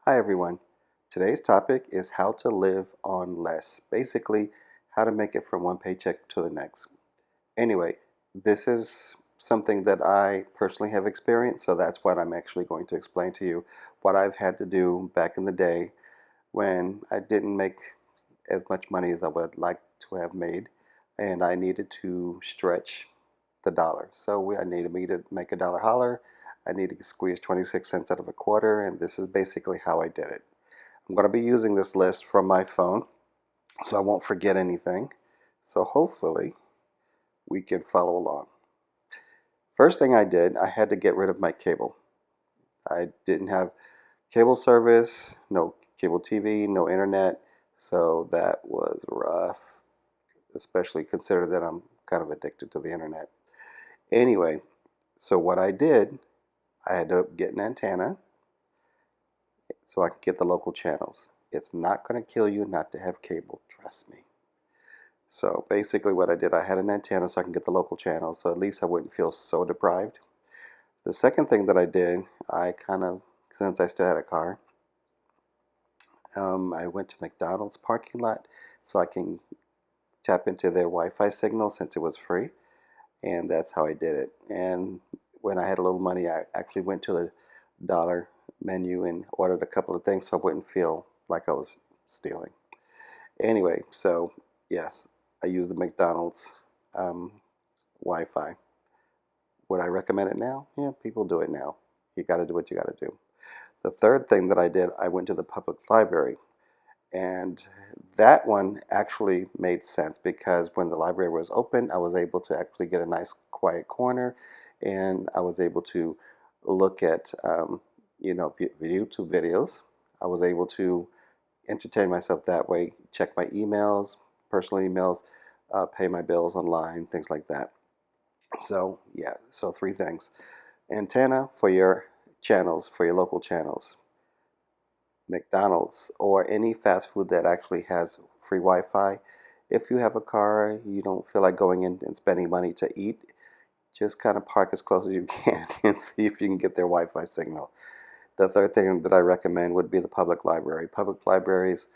Hi everyone. Today's topic is how to live on less. Basically, how to make it from one paycheck to the next. Anyway, this is something that I personally have experienced, so that's what I'm actually going to explain to you. What I've had to do back in the day when I didn't make as much money as I would like to have made, and I needed to stretch the dollar. I needed me to make a dollar holler. I needed to squeeze 26 cents out of a quarter, and this is basically how I did it. I'm going to be using this list from my phone so I won't forget anything. So hopefully we can follow along. First thing I did, I had to get rid of my cable. I didn't have cable service, no cable TV, no internet, so that was rough, especially considering that I'm kind of addicted to the internet. Anyway, so what I did, I had to get an antenna so I could get the local channels. It's not going to kill you not to have cable, trust me. So basically what I did, I had an antenna so I can get the local channels, so at least I wouldn't feel so deprived. The second thing that I did, since I still had a car, I went to McDonald's parking lot so I can tap into their Wi-Fi signal since it was free, and that's how I did it. And when I had a little money, I actually went to the dollar menu and ordered a couple of things so I wouldn't feel like I was stealing. Anyway, so yes, I used the McDonald's um, Wi-Fi. Would I recommend it now? Yeah, people do it now. You got to do what you got to do. The third thing that I did, I went to the public library. And that one actually made sense because when the library was open, I was able to actually get a nice quiet corner and I was able to look at, YouTube videos. I was able to entertain myself that way, check my emails, personal emails, pay my bills online, things like that. So, yeah, so three things. Antenna for your channels, for your local channels. McDonald's or any fast food that actually has free Wi-Fi. If you have a car, you don't feel like going in and spending money to eat, just kind of park as close as you can and see if you can get their Wi-Fi signal. The third thing that I recommend would be the public library. Public libraries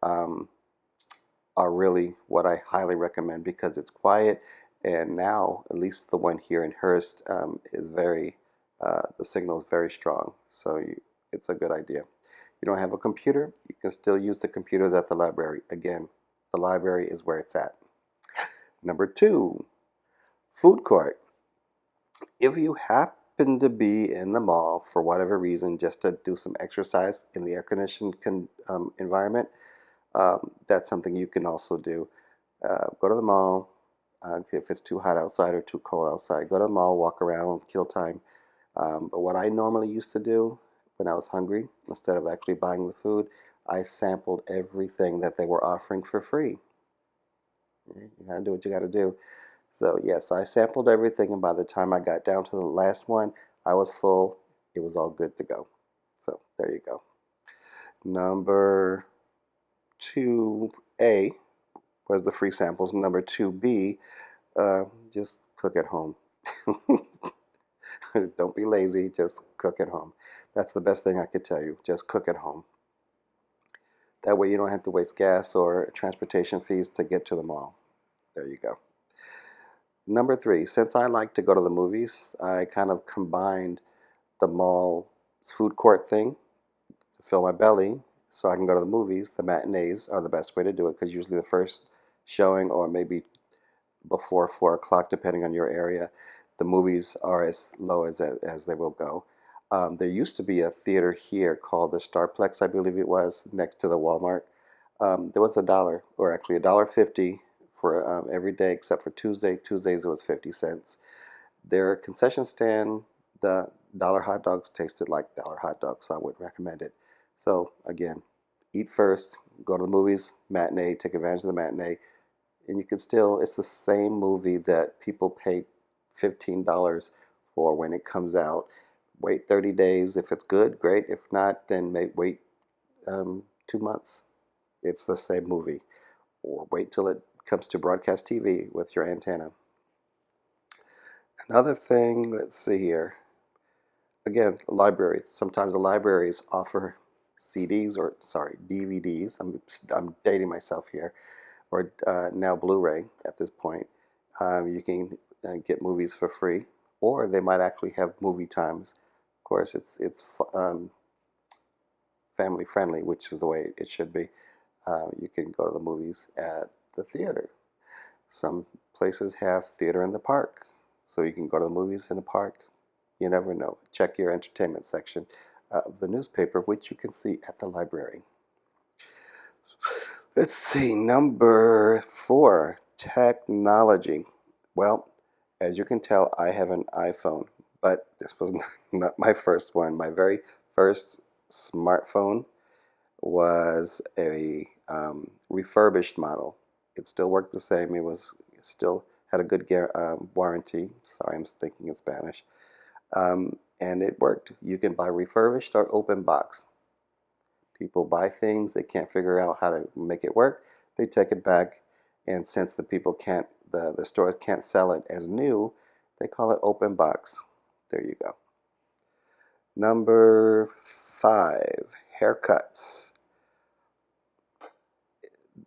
um, are really what I highly recommend because it's quiet, and now at least the one here in Hearst is the signal is very strong, so it's a good idea. You don't have a computer, you can still use the computers at the library. Again, the library is where it's at. Number two, food court. If you happen to be in the mall for whatever reason, just to do some exercise in the air conditioned environment, that's something you can also do. Go to the mall. If it's too hot outside or too cold outside, go to the mall, walk around, kill time. But what I normally used to do when I was hungry, instead of actually buying the food, I sampled everything that they were offering for free. You gotta do what you gotta do. So yes, I sampled everything, and by the time I got down to the last one, I was full. It was all good to go. So there you go. Number 2A was the free samples. Number 2B, just cook at home. Don't be lazy, just cook at home. That's the best thing I could tell you. Just cook at home. That way you don't have to waste gas or transportation fees to get to the mall. There you go. Number 3, since I like to go to the movies, I kind of combined the mall food court thing to fill my belly so I can go to the movies. The matinees are the best way to do it because usually the first showing or maybe before 4 o'clock, depending on your area, the movies are as low as they will go. There used to be a theater here called the Starplex, I believe it was, next to the Walmart. There was $1, or actually $1.50 for every day except for Tuesday. Tuesdays it was 50 cents. Their concession stand, the dollar hot dogs tasted like dollar hot dogs, so I wouldn't recommend it. So again, eat first, go to the movies, matinee, take advantage of the matinee, and you can still, it's the same movie that people pay $15 for when it comes out. Wait 30 days. If it's good, great. If not, then wait 2 months. It's the same movie. Or wait till it comes to broadcast TV with your antenna. Another thing, let's see here. Again, libraries. Sometimes the libraries offer CDs, or sorry, DVDs. I'm dating myself here, or now Blu-ray at this point. You can get movies for free, or they might actually have movie times. Of course, it's family friendly, which is the way it should be. You can go to the movies at the theater. Some places have theater in the park, so you can go to the movies in the park. You never know. Check your entertainment section of the newspaper, which you can see at the library. Let's see, number 4, technology. Well, as you can tell, I have an iPhone, but this was not my first one. My very first smartphone was a refurbished model. It still worked the same. It was still had a good warranty. Sorry, I'm thinking in Spanish. And it worked. You can buy refurbished or open box. People buy things, they can't figure out how to make it work, they take it back, and since the people can't, the stores can't sell it as new, they call it open box. There you go. Number 5, haircuts.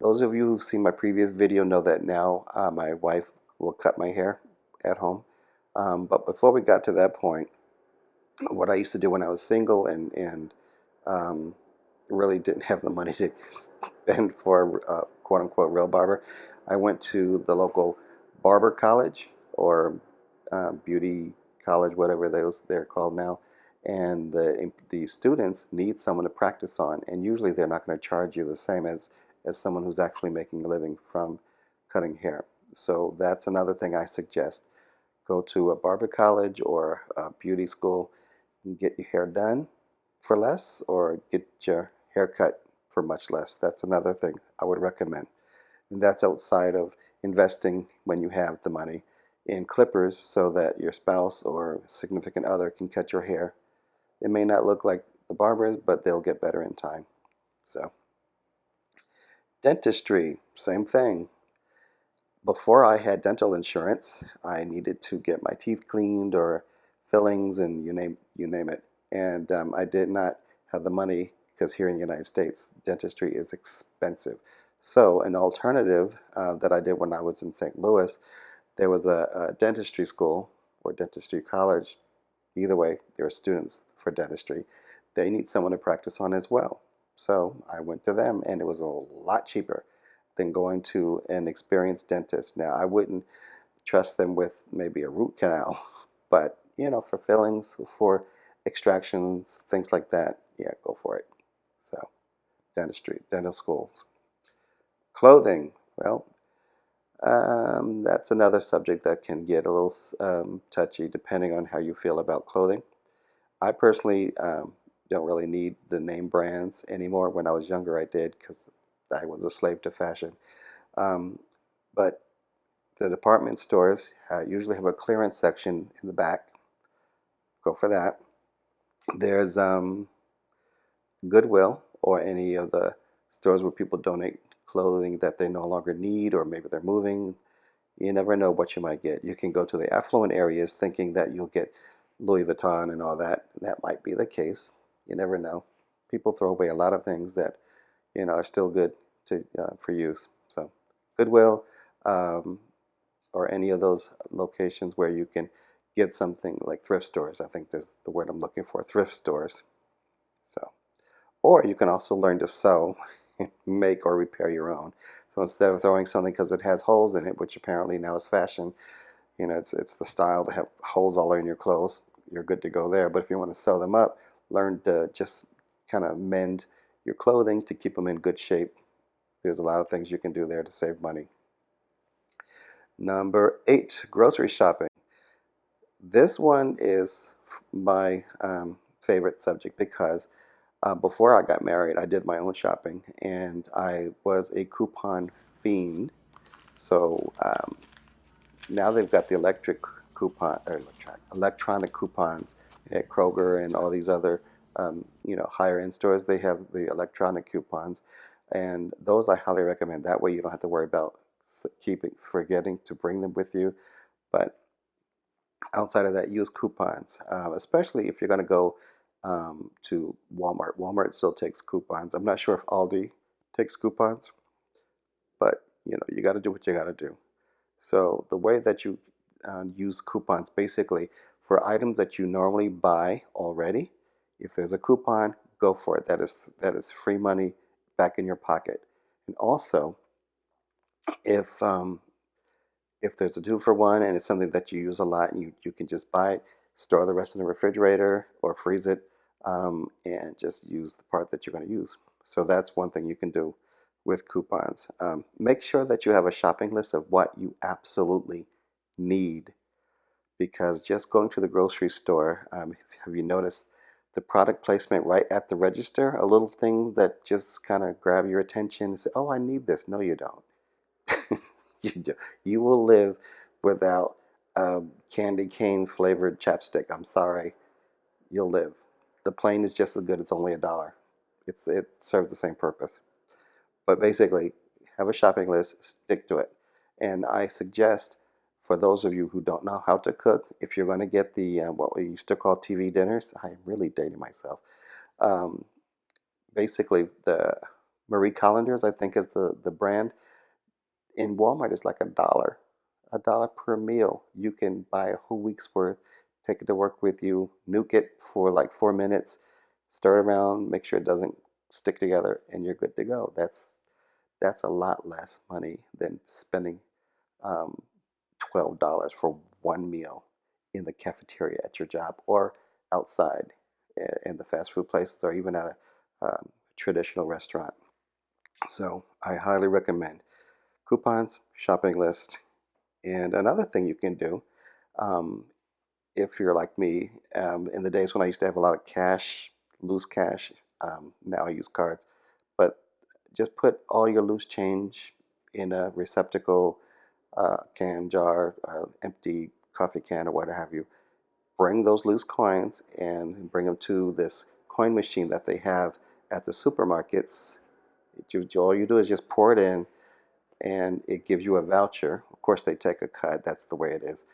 Those of you who've seen my previous video know that now my wife will cut my hair at home. But before we got to that point, what I used to do when I was single and um, really didn't have the money to spend for a quote unquote real barber, I went to the local barber college or beauty college, whatever they're called now. And the students need someone to practice on, and usually they're not going to charge you the same as someone who's actually making a living from cutting hair. So that's another thing I suggest. Go to a barber college or a beauty school and get your hair done for less, or get your hair cut for much less. That's another thing I would recommend. And that's outside of investing, when you have the money, in clippers so that your spouse or significant other can cut your hair. It may not look like the barbers, but they'll get better in time. So, dentistry, same thing. Before I had dental insurance, I needed to get my teeth cleaned or fillings, and you name it. And I did not have the money because here in the United States, dentistry is expensive. So an alternative that I did when I was in St. Louis, there was a dentistry school or dentistry college. Either way, there are students for dentistry. They need someone to practice on as well. So I went to them, and it was a lot cheaper than going to an experienced dentist. Now, I wouldn't trust them with maybe a root canal, but for fillings, for extractions, things like that, yeah, go for it. So, dentistry, dental schools. Clothing, well, that's another subject that can get a little touchy depending on how you feel about clothing. I personally don't really need the name brands anymore. When I was younger, I did because I was a slave to fashion. Um, but the department stores usually have a clearance section in the back. Go for that. There's Goodwill, or any of the stores where people donate clothing that they no longer need, or maybe they're moving. You never know what you might get. You can go to the affluent areas thinking that you'll get Louis Vuitton and all that. That might be the case. You never know. People throw away a lot of things that are still good to for use. So Goodwill, um, or any of those locations where you can get something like thrift stores. I think that's the word I'm looking for, thrift stores. So, or you can also learn to sew, make or repair your own. So instead of throwing something because it has holes in it, which apparently now is fashion, it's the style to have holes all in your clothes. You're good to go there. But if you want to sew them up, learn to just kind of mend your clothing to keep them in good shape. There's a lot of things you can do there to save money. Number 8, grocery shopping. This one is my favorite subject because before I got married, I did my own shopping, and I was a coupon fiend. So now they've got the electronic coupons at Kroger and all these other higher end stores. They have the electronic coupons, and those I highly recommend. That way you don't have to worry about forgetting to bring them with you. But outside of that, use coupons, especially if you're going to go to Walmart. Walmart still takes coupons. I'm not sure if Aldi takes coupons, but you got to do what you got to do. So the way that you use coupons, basically for items that you normally buy already, if there's a coupon, go for it. That is free money back in your pocket. And also, if if there's a 2 for 1 and it's something that you use a lot, and you can just buy it, store the rest in the refrigerator or freeze it, and just use the part that you're going to use. So that's one thing you can do with coupons. Make sure that you have a shopping list of what you absolutely need, because just going to the grocery store, have you noticed the product placement right at the register? A little thing that just kind of grab your attention and say, "Oh, I need this." No, you don't. you do. You will live without candy cane flavored chapstick. I'm sorry, you'll live. The plain is just as good. It's only $1. It serves the same purpose. But basically, have a shopping list, stick to it. And I suggest, for those of you who don't know how to cook, if you're going to get the what we used to call TV dinners, I'm really dating myself. Um, Basically, the Marie Callender's, I think, is the brand. In Walmart, it's like a dollar per meal. You can buy a whole week's worth, take it to work with you, nuke it for like 4 minutes, stir it around, make sure it doesn't stick together, and you're good to go. That's a lot less money than spending um, $12 for one meal in the cafeteria at your job, or outside in the fast food places, or even at a traditional restaurant. So I highly recommend coupons, shopping list. And another thing you can do, um, if you're like me, in the days when I used to have a lot of cash, loose cash, now I use cards, but just put all your loose change in a receptacle, can, jar, empty coffee can, or what have you. Bring those loose coins and bring them to this coin machine that they have at the supermarkets. All you do is just pour it in, and it gives you a voucher. Of course, they take a cut. That's the way it is.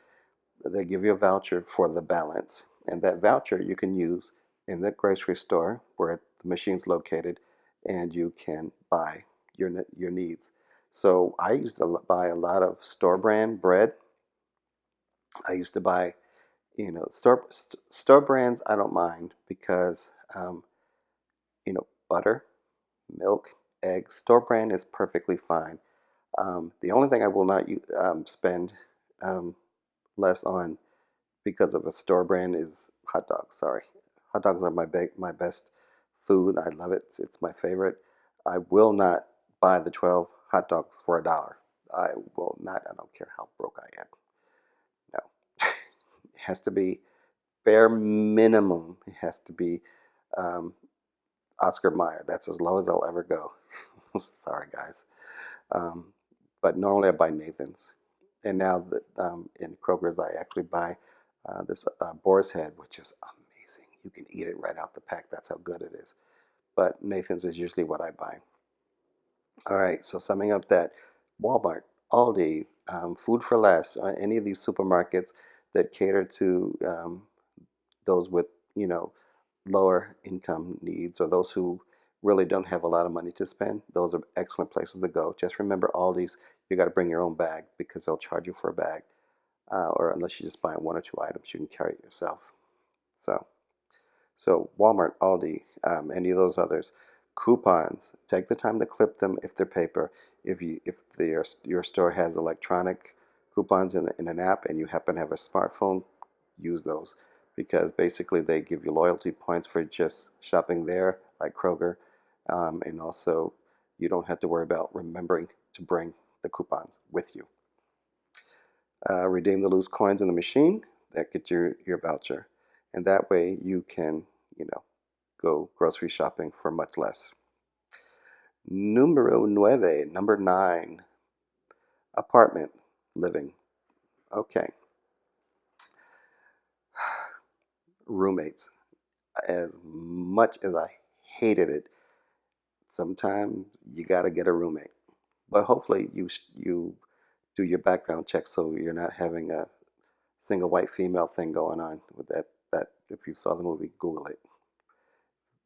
They give you a voucher for the balance, and that voucher you can use in the grocery store where the machine's located, and you can buy your needs. So I used to buy a lot of store brand bread. I used to buy, store brands. I don't mind because butter, milk, eggs. Store brand is perfectly fine. The only thing I will not spend um, less on because of a store brand is hot dogs. Sorry, hot dogs are my best food. I love it. It's my favorite. I will not buy the 12 hot dogs for $1. I will not. I don't care how broke I am. No, it has to be bare minimum. It has to be um, Oscar Mayer. That's as low as I'll ever go. Sorry, guys. Um, but normally I buy Nathan's. And now that in Kroger's, I actually buy this Boar's Head, which is amazing. You can eat it right out the pack. That's how good it is. But Nathan's is usually what I buy. All right, so summing up that Walmart, Aldi, Food for Less, any of these supermarkets that cater to those with, you know, lower income needs, or those who really don't have a lot of money to spend, those are excellent places to go. Just remember, Aldi's, you got to bring your own bag because they'll charge you for a bag, or unless you just buy one or two items, you can carry it yourself. So, so Walmart, Aldi, any of those others, coupons. Take the time to clip them if they're paper. If your store has electronic coupons in an app and you happen to have a smartphone, use those, because basically they give you loyalty points for just shopping there, like Kroger, and also you don't have to worry about remembering to bring the coupons with you. Redeem the loose coins in the machine. That gets your voucher, and that way you can, you know, go grocery shopping for much less. Numero nueve, number 9, apartment living. Okay, roommates. As much as I hated it, sometimes you got to get a roommate. But hopefully you do your background check so you're not having a single white female thing going on with that. That if you saw the movie, Google it.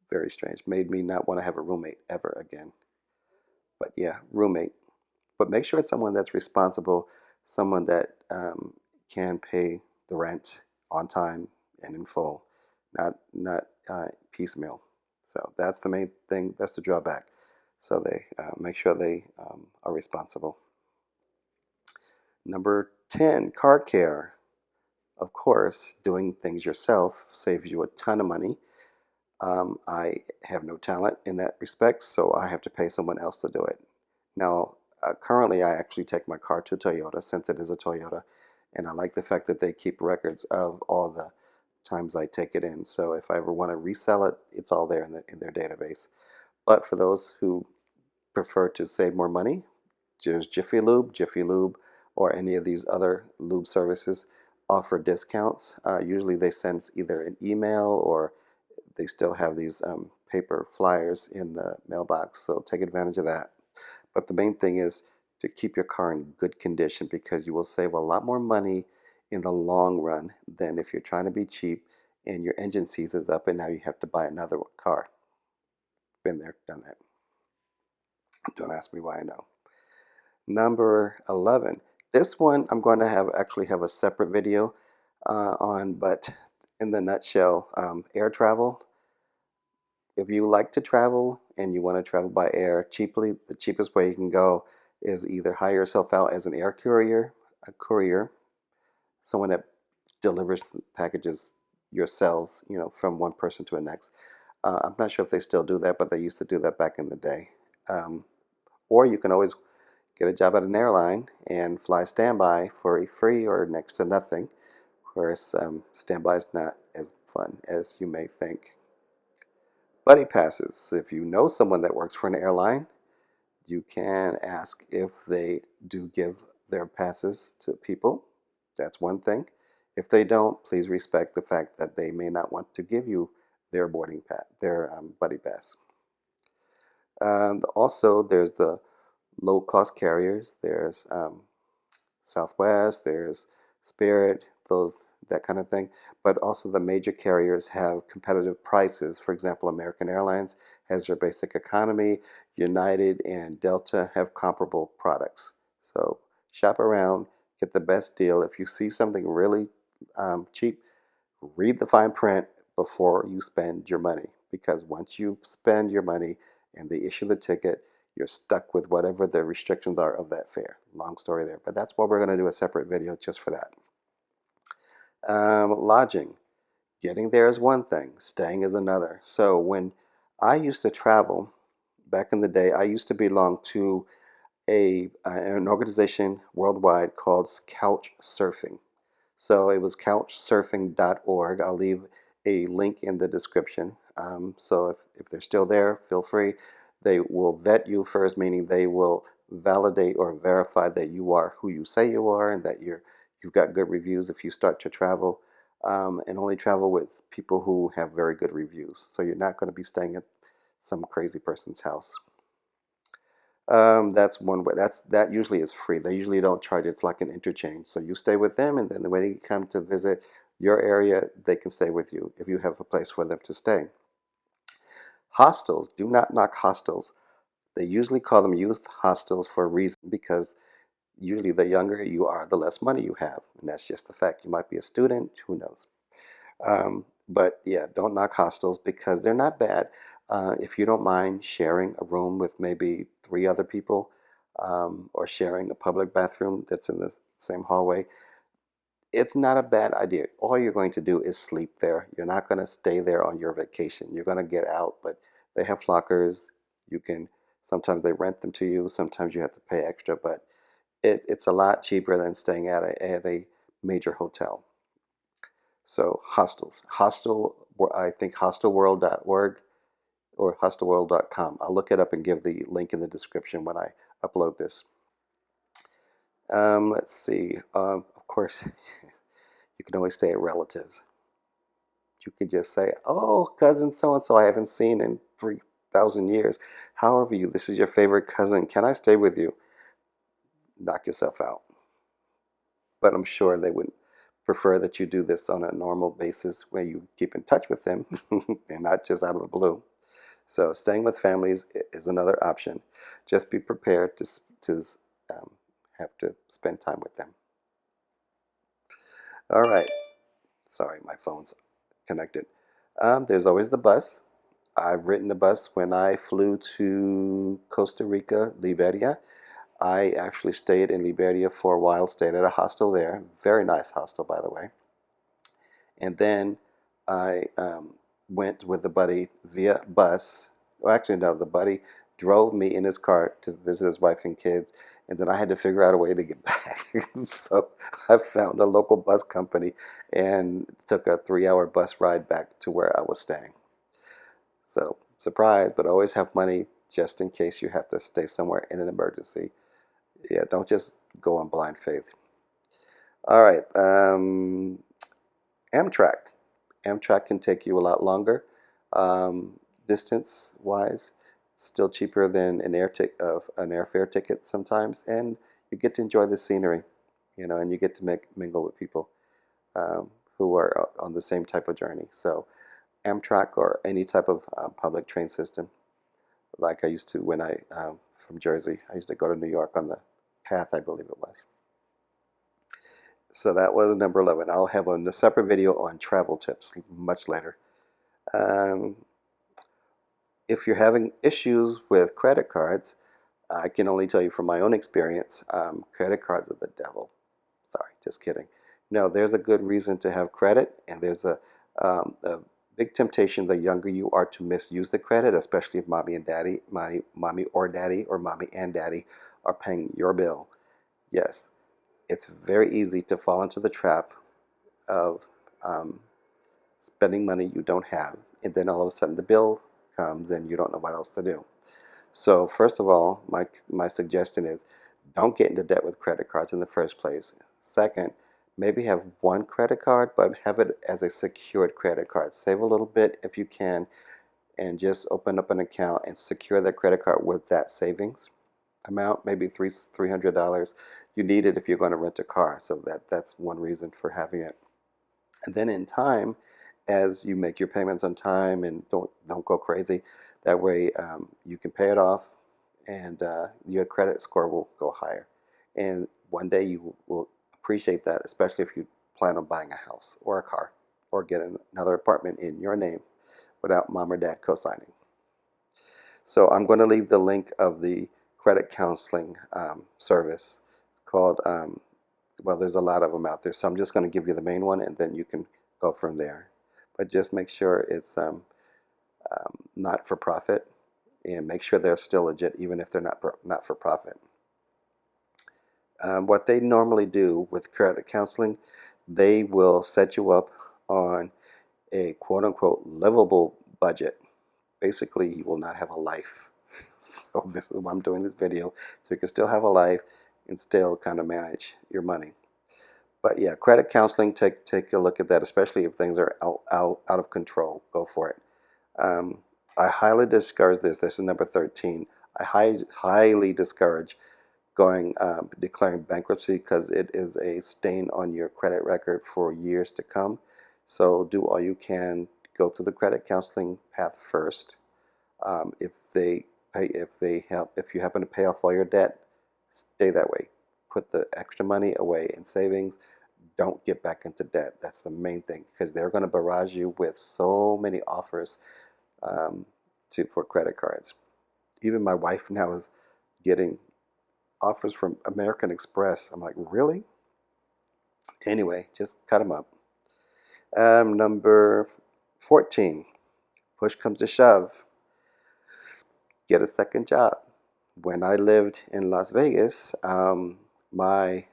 Very strange. Made me not want to have a roommate ever again. But yeah, roommate. But make sure it's someone that's responsible, someone that can pay the rent on time and in full, not piecemeal. So that's the main thing. That's the drawback. So they make sure they are responsible. Number 10, car care. Of course, doing things yourself saves you a ton of money. I have no talent in that respect, so I have to pay someone else to do it. Now, currently, I actually take my car to Toyota since it is a Toyota, and I like the fact that they keep records of all the times I take it in. So if I ever want to resell it, it's all there in their database. But for those who prefer to save more money, there's Jiffy Lube, or any of these other lube services offer discounts. Usually they send either an email or they still have these paper flyers in the mailbox, so take advantage of that. But the main thing is to keep your car in good condition because you will save a lot more money in the long run than if you're trying to be cheap and your engine seizes up and now you have to buy another car. Been there, done that. Don't ask me why I know. Number 11. This one I'm going to actually have a separate video on, but in the nutshell, air travel. If you like to travel and you want to travel by air cheaply, the cheapest way you can go is either hire yourself out as an air courier, a courier, someone that delivers packages yourselves, from one person to the next. I'm not sure if they still do that, but they used to do that back in the day. Um, or you can always get a job at an airline and fly standby for free or next to nothing. Of course, standby is not as fun as you may think. Buddy passes. If you know someone that works for an airline, you can ask if they do give their passes to people. That's one thing. If they don't, please respect the fact that they may not want to give you their boarding pass, their buddy pass. And also, there's the low-cost carriers. There's Southwest, there's Spirit, those that kind of thing. But also the major carriers have competitive prices. For example, American Airlines has their basic economy. United and Delta have comparable products. So shop around, get the best deal. If you see something really cheap, read the fine print before you spend your money. Because once you spend your money and they issue the ticket, you're stuck with whatever the restrictions are of that fare. Long story there, but that's what we're going to do a separate video just for that. Lodging. Getting there is one thing, staying is another. So when I used to travel back in the day, I used to belong to an organization worldwide called Couch Surfing. So it was couchsurfing.org. I'll leave a link in the description. So if they're still there, feel free. They will vet you first, meaning they will validate or verify that you are who you say you are and that you've got good reviews if you start to travel. And only travel with people who have very good reviews. So you're not going to be staying at some crazy person's house. That's one way. That usually is free. They usually don't charge. It's like an interchange. So you stay with them, and then when they come to visit your area, they can stay with you if you have a place for them to stay. Hostels. Do not knock hostels. They usually call them youth hostels for a reason because usually the younger you are, the less money you have, and that's just the fact. You might be a student. Who knows? But yeah, don't knock hostels because they're not bad. If you don't mind sharing a room with maybe three other people or sharing a public bathroom that's in the same hallway, it's not a bad idea. All you're going to do is sleep there. You're not going to stay there on your vacation. You're going to get out, but they have lockers. You can sometimes they rent them to you. Sometimes you have to pay extra, but it's a lot cheaper than staying at a major hotel. So hostels. I think hostelworld.org or hostelworld.com. I'll look it up and give the link in the description when I upload this. Let's see. Of course, you can always stay at relatives. You can just say, "Oh, cousin so and so, I haven't seen in 3,000 years. However, this is your favorite cousin. Can I stay with you?" Knock yourself out. But I'm sure they would prefer that you do this on a normal basis where you keep in touch with them and not just out of the blue. So staying with families is another option. Just be prepared to um, have to spend time with them. All right. Sorry, my phone's connected. There's always the bus. I've ridden the bus when I flew to Costa Rica, Liberia. I actually stayed in Liberia for a while, stayed at a hostel there. Very nice hostel, by the way. And then I went with a buddy via bus. Well, actually, no, the buddy drove me in his car to visit his wife and kids. And then I had to figure out a way to get back. So I found a local bus company and took a 3 hour bus ride back to where I was staying. So, surprise, but always have money just in case you have to stay somewhere in an emergency. Yeah, don't just go on blind faith. All right, Amtrak. Amtrak can take you a lot longer, distance wise. Still cheaper than an airfare ticket sometimes, and you get to enjoy the scenery, and you get to mingle with people um, who are on the same type of journey. So Amtrak or any type of public train system, like I used to when I from Jersey. I used to go to New York on the Path, I believe it was. So that was number 11. I'll have a separate video on travel tips much later. Um, if you're having issues with credit cards, I can only tell you from my own experience, credit cards are the devil. Sorry, just kidding. No, there's a good reason to have credit, and there's a big temptation the younger you are to misuse the credit, especially if mommy or daddy, or mommy and daddy are paying your bill. Yes, it's very easy to fall into the trap of um, spending money you don't have, and then all of a sudden the bill comes and you don't know what else to do. So first of all, my suggestion is don't get into debt with credit cards in the first place. Second, maybe have one credit card, but have it as a secured credit card. Save a little bit if you can, and just open up an account and secure that credit card with that savings amount, maybe $300. You need it if you're going to rent a car, so that's one reason for having it. And then in time, as you make your payments on time and don't go crazy, that way you can pay it off, and your credit score will go higher. And one day you will appreciate that, especially if you plan on buying a house or a car or get another apartment in your name without mom or dad co-signing. So I'm going to leave the link of the credit counseling service called, well, there's a lot of them out there. So I'm just going to give you the main one, and then you can go from there. But just make sure it's not for profit, and make sure they're still legit, even if they're not for profit. What they normally do with credit counseling, they will set you up on a quote unquote livable budget. Basically, you will not have a life. So this is why I'm doing this video, so you can still have a life and still kind of manage your money. But yeah, credit counseling, take a look at that, especially if things are out of control. Go for it. Um, I highly discourage this. This is number 13. I highly discourage going declaring bankruptcy, because it is a stain on your credit record for years to come. So do all you can. Go through the credit counseling path first. If you happen to pay off all your debt, stay that way. Put the extra money away in savings. Don't get back into debt. That's the main thing, because they're going to barrage you with so many offers um, for credit cards. Even my wife now is getting offers from American Express. I'm like, really? Anyway, just cut them up. Number 14. Push comes to shove, get a second job. When I lived in Las Vegas, my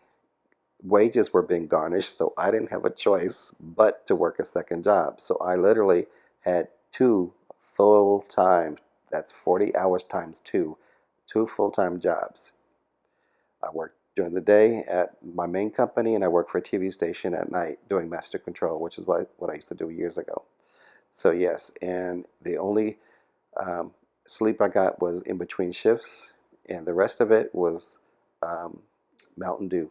wages were being garnished, so I didn't have a choice but to work a second job. So I literally had two full time, that's 40 hours times two full time jobs. I worked during the day at my main company, and I worked for a TV station at night doing master control, which is what I used to do years ago. So yes, and the only um, sleep I got was in between shifts, and the rest of it was um, Mountain Dew,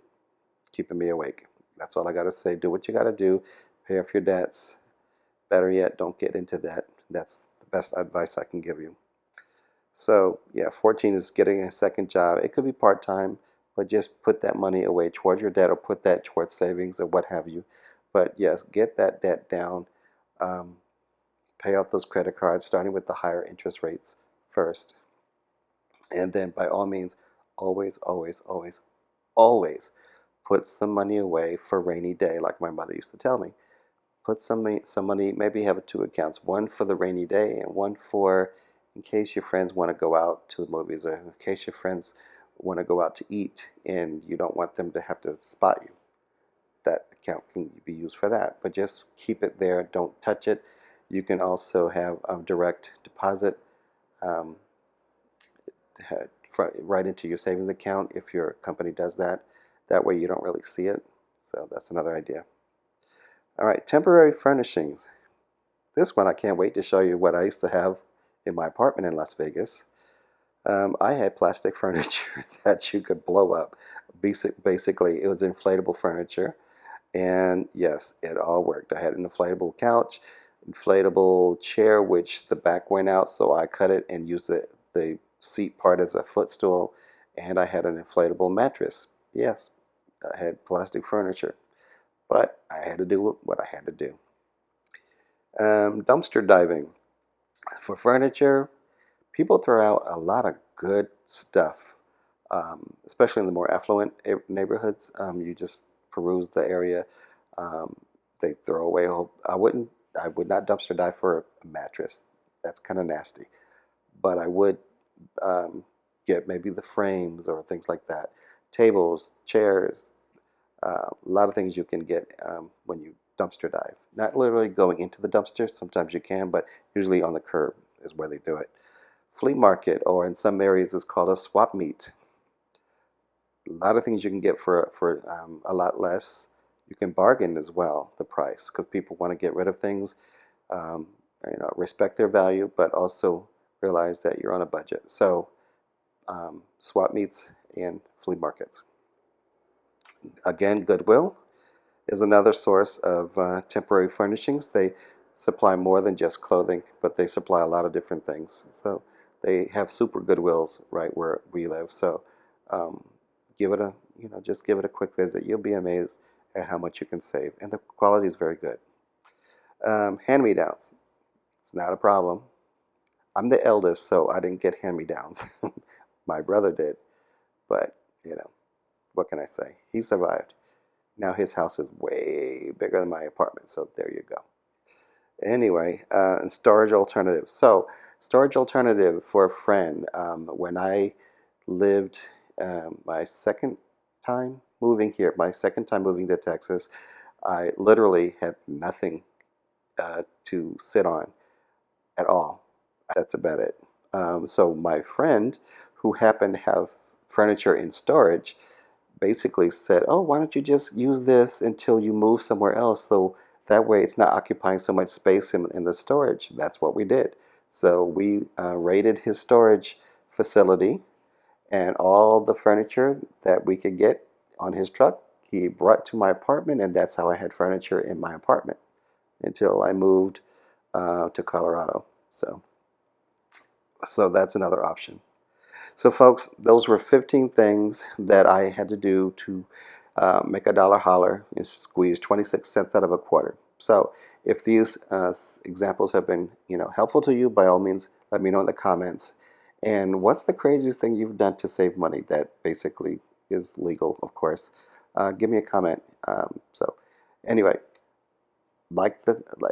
keeping me awake. That's all I got to say. Do what you got to do. Pay off your debts. Better yet, don't get into debt. That's the best advice I can give you. So yeah, 14 is getting a second job. It could be part-time, but just put that money away towards your debt or put that towards savings or what have you. But yes, get that debt down. Um, Pay off those credit cards, starting with the higher interest rates first. And then by all means, always, always, always, always put some money away for rainy day, like my mother used to tell me. Put some money, maybe have two accounts, one for the rainy day and one for in case your friends want to go out to the movies or in case your friends want to go out to eat and you don't want them to have to spot you. That account can be used for that, but just keep it there. Don't touch it. You can also have direct deposit um, right into your savings account if your company does that. That way you don't really see it. So that's another idea. All right, temporary furnishings. This one I can't wait to show you what I used to have in my apartment in Las Vegas. I had plastic furniture that you could blow up. Basically, it was inflatable furniture. And yes, it all worked. I had an inflatable couch, inflatable chair, which the back went out, so I cut it and used the seat part as a footstool. And I had an inflatable mattress. Yes, I had plastic furniture, but I had to do what I had to do. Dumpster diving. For furniture, people throw out a lot of good stuff, especially in the more affluent neighborhoods. You just peruse the area. Um, they throw away. I would not dumpster dive for a mattress. That's kind of nasty. But I would um, get maybe the frames or things like that, tables, chairs, a lot of things you can get when you dumpster dive. Not literally going into the dumpster. Sometimes you can, but usually on the curb is where they do it. Flea market, or in some areas it's called a swap meet. A lot of things you can get for a lot less. You can bargain as well the price because people want to get rid of things, um, respect their value, but also realize that you're on a budget. So swap meets and flea markets. Again, Goodwill is another source of temporary furnishings. They supply more than just clothing, but they supply a lot of different things. So they have super Goodwills right where we live. So um, give it a, just give it a quick visit. You'll be amazed at how much you can save, and the quality is very good. Hand-me-downs, it's not a problem. I'm the eldest, so I didn't get hand-me-downs. My brother did, but what can I say? He survived. Now his house is way bigger than my apartment, so there you go. Anyway, and storage alternative. So, storage alternative for a friend. When I lived my second time moving here, my second time moving to Texas, I literally had nothing to sit on at all. That's about it. So my friend, who happened to have furniture in storage, basically said, "Oh, why don't you just use this until you move somewhere else? So that way it's not occupying so much space in the storage." That's what we did. So we raided his storage facility, and all the furniture that we could get on his truck, he brought to my apartment, and that's how I had furniture in my apartment until I moved to Colorado. So that's another option. So, folks, those were 15 things that I had to do to make a dollar holler and squeeze 26 cents out of a quarter. So, if these examples have been, helpful to you, by all means, let me know in the comments. And what's the craziest thing you've done to save money that basically is legal, of course? Give me a comment. Anyway,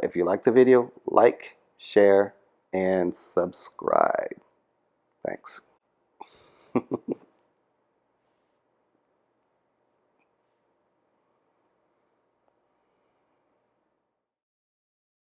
if you like the video, like, share, and subscribe. Thanks.